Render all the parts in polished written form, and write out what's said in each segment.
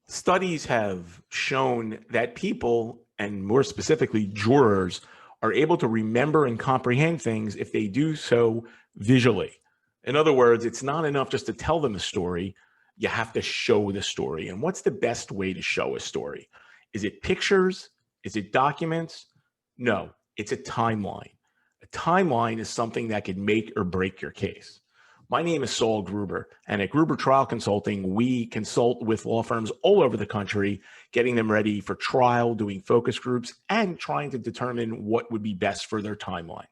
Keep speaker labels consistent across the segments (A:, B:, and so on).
A: Studies have shown that people, and more specifically jurors, are able to remember and comprehend things if they do so visually. In other words, it's not enough just to tell them a story, you have to show the story. And what's the best way to show a story? Is it pictures? Is it documents? No, it's a timeline. A timeline is something that can make or break your case. My name is Saul Gruber, and at Gruber Trial Consulting, we consult with law firms all over the country, getting them ready for trial, doing focus groups, and trying to determine what would be best for their timeline.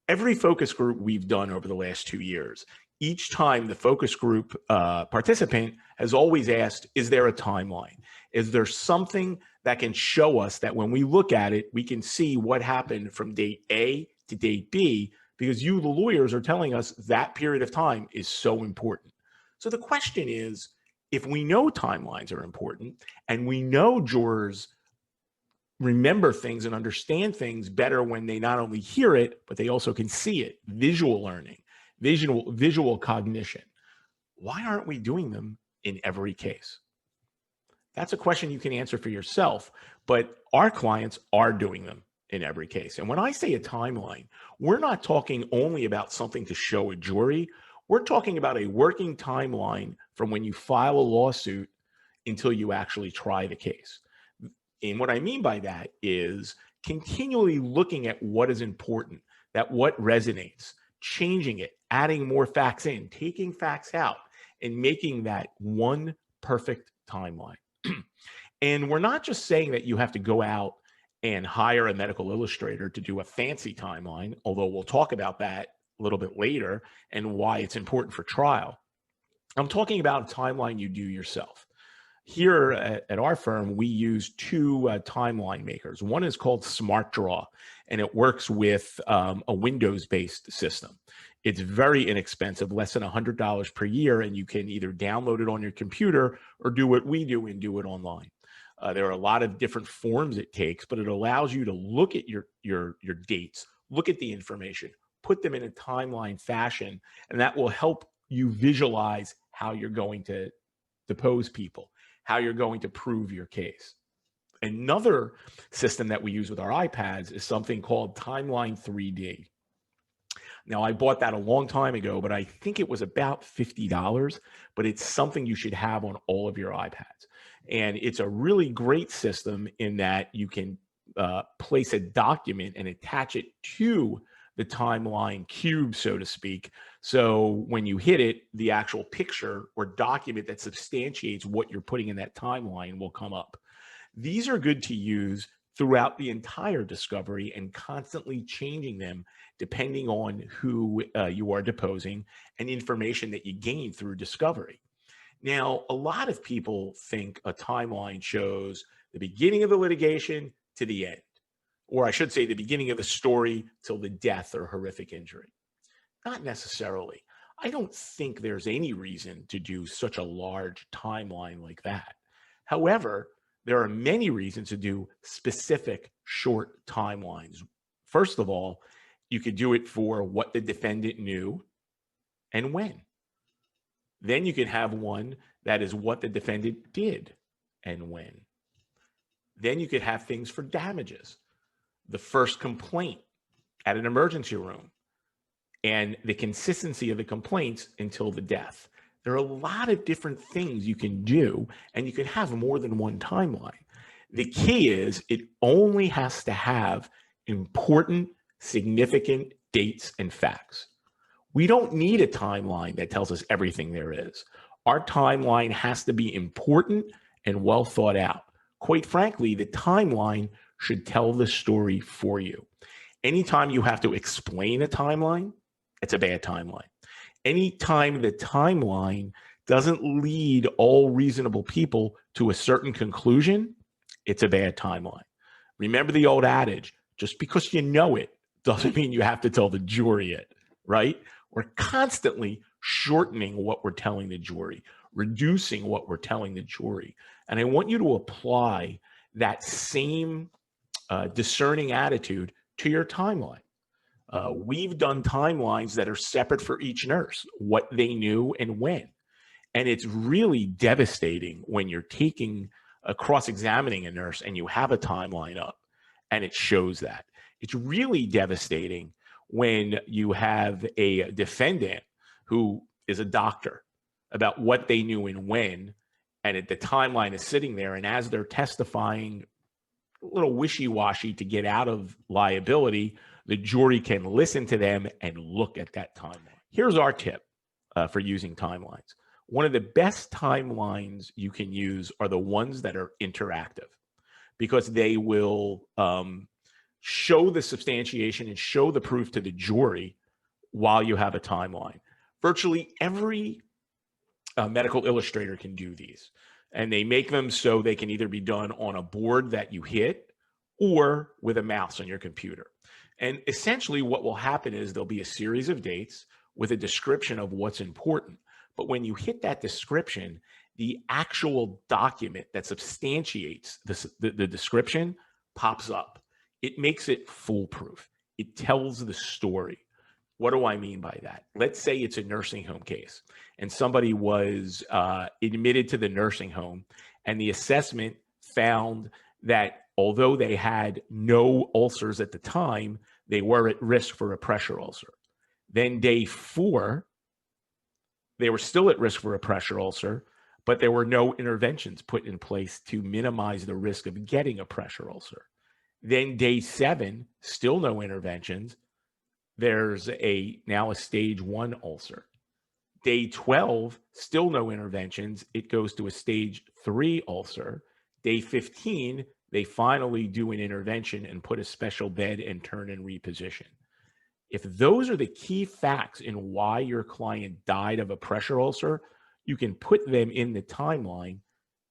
A: Every focus group we've done over the last 2 years, each time the focus group participant has always asked, is there a timeline? Is there something that can show us that when we look at it, we can see what happened from date A to date B, because you, the lawyers, are telling us that period of time is so important. So the question is, if we know timelines are important and we know jurors remember things and understand things better when they not only hear it, but they also can see it, visual learning, visual cognition, why aren't we doing them in every case? That's a question you can answer for yourself, but our clients are doing them in every case. And when I say a timeline, we're not talking only about something to show a jury. We're talking about a working timeline from when you file a lawsuit until you actually try the case. And what I mean by that is continually looking at what is important, that what resonates, changing it, adding more facts in, taking facts out, and making that one perfect timeline. And we're not just saying that you have to go out and hire a medical illustrator to do a fancy timeline, although we'll talk about that a little bit later and why it's important for trial. I'm talking about a timeline you do yourself. Here at our firm, we use two timeline makers. One is called SmartDraw, and it works with a Windows-based system. It's very inexpensive, less than $100 per year, and you can either download it on your computer or do what we do and do it online. There are a lot of different forms it takes, but it allows you to look at your dates, look at the information, put them in a timeline fashion, and that will help you visualize how you're going to depose people, how you're going to prove your case. Another system that we use with our iPads is something called Timeline 3D. Now, I bought that a long time ago, but I think it was about $50, but it's something you should have on all of your iPads. And it's a really great system in that you can place a document and attach it to the timeline cube, so to speak. So when you hit it, the actual picture or document that substantiates what you're putting in that timeline will come up. These are good to use throughout the entire discovery and constantly changing them depending on who you are deposing and information that you gain through discovery. Now, a lot of people think a timeline shows the beginning of the litigation to the end, or I should say the beginning of the story till the death or horrific injury. Not necessarily. I don't think there's any reason to do such a large timeline like that. However, there are many reasons to do specific short timelines. First of all, you could do it for what the defendant knew and when. Then you could have one that is what the defendant did and when. Then you could have things for damages, the first complaint at an emergency room, and the consistency of the complaints until the death. There are a lot of different things you can do, and you can have more than one timeline. The key is it only has to have important, significant dates and facts. We don't need a timeline that tells us everything there is. Our timeline has to be important and well thought out. Quite frankly, the timeline should tell the story for you. Anytime you have to explain a timeline, it's a bad timeline. Anytime the timeline doesn't lead all reasonable people to a certain conclusion, it's a bad timeline. Remember the old adage, just because you know it doesn't mean you have to tell the jury it, right? We're constantly shortening what we're telling the jury, reducing what we're telling the jury. And I want you to apply that same discerning attitude to your timeline. We've done timelines that are separate for each nurse, what they knew and when. And it's really devastating when you're taking a cross-examining a nurse and you have a timeline up and it shows that. It's really devastating when you have a defendant who is a doctor about what they knew and when, and the timeline is sitting there, and as they're testifying a little wishy-washy to get out of liability, the jury can listen to them and look at that timeline. Here's our tip for using timelines. One of the best timelines you can use are the ones that are interactive, because they will show the substantiation and show the proof to the jury while you have a timeline. Virtually every medical illustrator can do these, and they make them so they can either be done on a board that you hit or with a mouse on your computer. And essentially what will happen is there'll be a series of dates with a description of what's important. But when you hit that description, the actual document that substantiates the description pops up. It makes it foolproof. It tells the story. What do I mean by that? Let's say it's a nursing home case and somebody was admitted to the nursing home, and the assessment found that although they had no ulcers at the time, they were at risk for a pressure ulcer. Then day 4, they were still at risk for a pressure ulcer, but there were no interventions put in place to minimize the risk of getting a pressure ulcer. Then day 7, still no interventions. There's now a stage 1 ulcer. Day 12, still no interventions. It goes to a stage 3 ulcer. Day 15, they finally do an intervention and put a special bed and turn and reposition. If those are the key facts in why your client died of a pressure ulcer, you can put them in the timeline,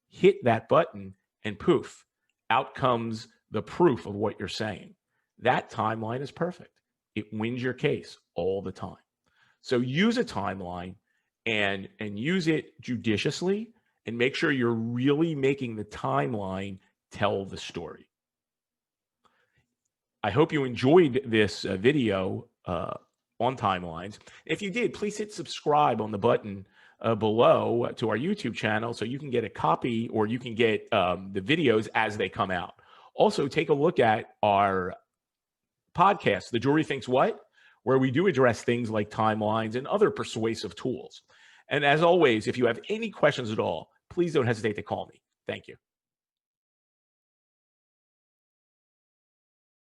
A: hit that button, and poof, out comes the proof of what you're saying. That timeline is perfect. It wins your case all the time. So use a timeline and use it judiciously, and make sure you're really making the timeline tell the story. I hope you enjoyed this video on timelines. If you did, please hit subscribe on the button below to our YouTube channel so you can get a copy, or you can get the videos as they come out. Also, take a look at our podcast, The Jury Thinks What?, where we do address things like timelines and other persuasive tools. And as always, if you have any questions at all, please don't hesitate to call me. Thank you.